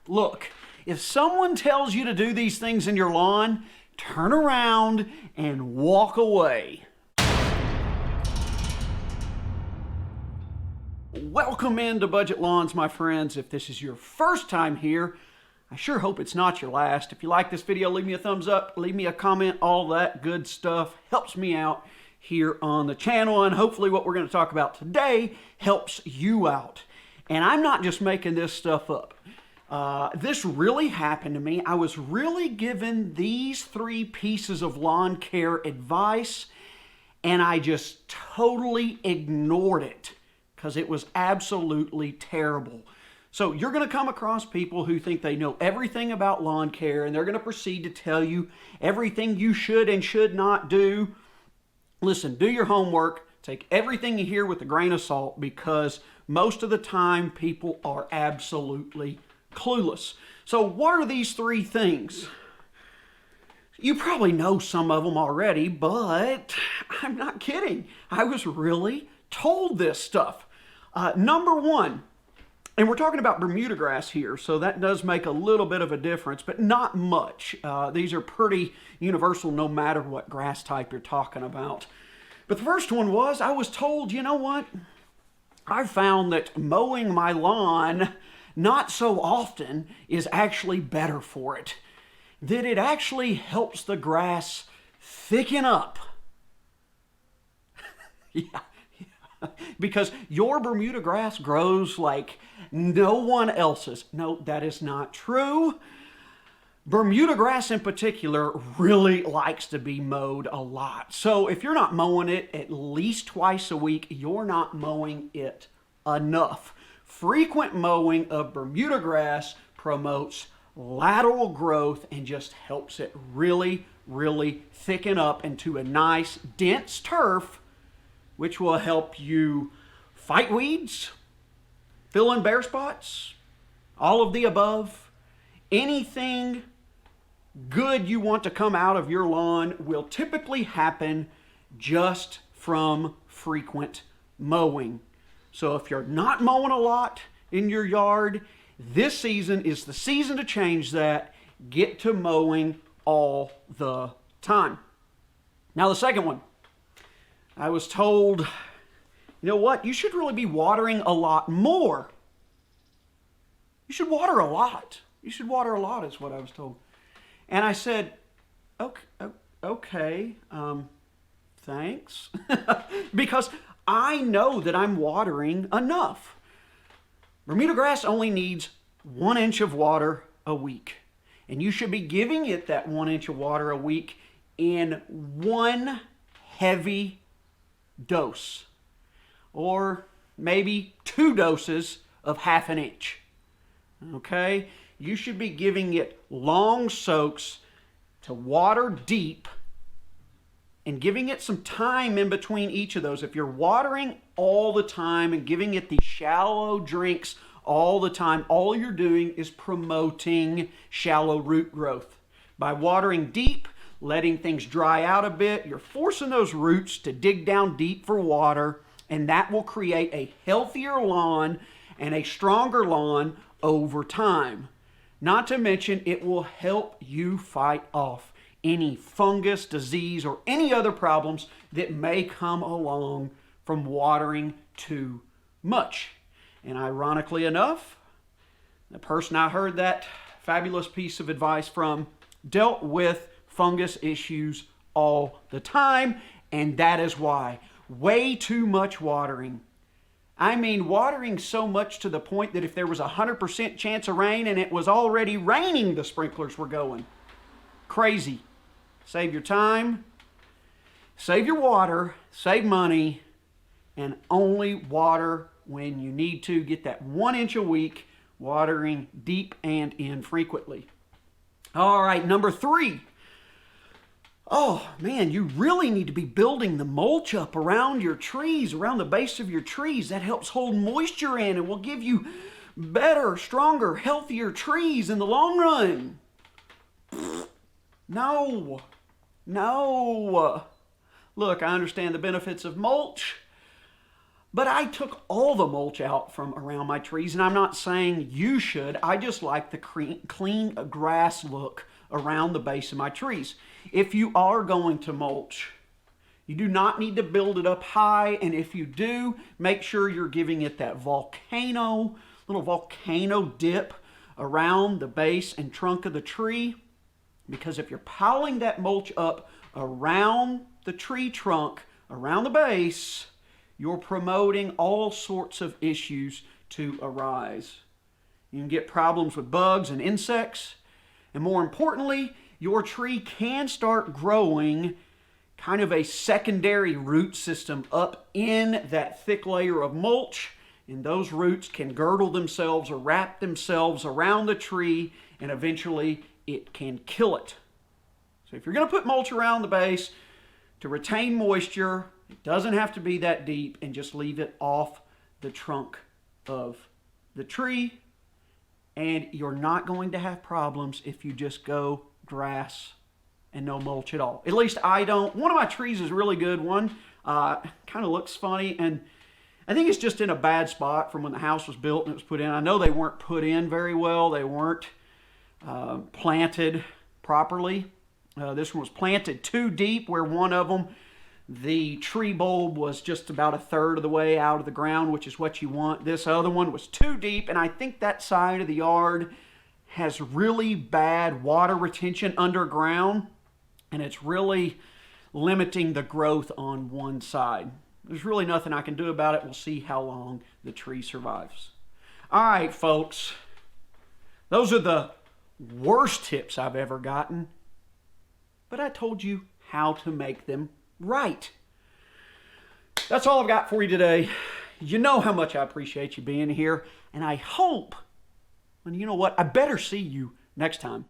Look, if someone tells you to do these things in your lawn, turn around and walk away. Welcome into Budget Lawns, my friends. If this is your first time here, I sure hope it's not your last. If you like this video, leave me a thumbs up, leave me a comment, all that good stuff helps me out here on the channel, and hopefully what we're going to talk about today helps you out. And I'm not just making this stuff up. This really happened to me. I was really given these 3 pieces of lawn care advice, and I just totally ignored it because it was absolutely terrible. So you're going to come across people who think they know everything about lawn care, and they're going to proceed to tell you everything you should and should not do. Listen, do your homework. Take everything you hear with a grain of salt, because most of the time people are absolutely clueless. So what are these 3 things? You probably know some of them already, but I'm not kidding. I was really told this stuff. Number 1, and we're talking about Bermuda grass here, so that does make a little bit of a difference, but not much. These are pretty universal no matter what grass type you're talking about. But the first one was, I was told, you know what? I found that mowing my lawn not so often is actually better for it. That it actually helps the grass thicken up. Yeah. Because your Bermuda grass grows like no one else's. No, that is not true. Bermuda grass in particular really likes to be mowed a lot. So if you're not mowing it at least twice a week, you're not mowing it enough. Frequent mowing of Bermuda grass promotes lateral growth and just helps it really, really thicken up into a nice, dense turf, which will help you fight weeds, fill in bare spots, all of the above. Anything good you want to come out of your lawn will typically happen just from frequent mowing. So if you're not mowing a lot in your yard, this season is the season to change that. Get to mowing all the time. Now the second one, I was told, you know what? You should really be watering a lot more. You should water a lot. You should water a lot is what I was told. And I said, okay, thanks. Because I know that I'm watering enough. Bermuda grass only needs 1 inch of water a week. And you should be giving it that 1 inch of water a week in 1 heavy dose. Or maybe 2 doses of 1/2 inch. Okay? You should be giving it long soaks to water deep and giving it some time in between each of those. If you're watering all the time and giving it these shallow drinks all the time, all you're doing is promoting shallow root growth. By watering deep, letting things dry out a bit, you're forcing those roots to dig down deep for water, and that will create a healthier lawn and a stronger lawn over time. Not to mention, it will help you fight off any fungus, disease, or any other problems that may come along from watering too much. And ironically enough, the person I heard that fabulous piece of advice from dealt with fungus issues all the time, and that is why. Way too much watering. I mean, watering so much to the point that if there was a 100% chance of rain and it was already raining, the sprinklers were going. Crazy. Save your time, save your water, save money, and only water when you need to. Get that 1 inch a week, watering deep and infrequently. All right, number 3. Oh man, you really need to be building the mulch up around your trees, around the base of your trees. That helps hold moisture in and will give you better, stronger, healthier trees in the long run. No. Look, I understand the benefits of mulch, But I took all the mulch out from around my trees, and I'm not saying you should. I just like the clean grass look around the base of my trees. If you are going to mulch, you do not need to build it up high, and if you do, make sure you're giving it that little volcano dip around the base and trunk of the tree, because if you're piling that mulch up around the tree trunk, around the base, you're promoting all sorts of issues to arise. You can get problems with bugs and insects, and more importantly, your tree can start growing kind of a secondary root system up in that thick layer of mulch, and those roots can girdle themselves or wrap themselves around the tree, and eventually it can kill it. So if you're going to put mulch around the base to retain moisture, it doesn't have to be that deep, and just leave it off the trunk of the tree, and you're not going to have problems if you just go grass and no mulch at all. At least I don't. One of my trees is really good. One kind of looks funny, and I think it's just in a bad spot from when the house was built and it was put in. I know they weren't put in very well. They weren't planted properly. This one was planted too deep, where one of them, the tree bulb was just about a third of the way out of the ground, which is what you want. This other one was too deep, and I think that side of the yard has really bad water retention underground, and it's really limiting the growth on one side. There's really nothing I can do about it. We'll see how long the tree survives. All right, folks. Those are the worst tips I've ever gotten, but I told you how to make them right. That's all I've got for you today. You know how much I appreciate you being here, and I hope, and you know what, I better see you next time.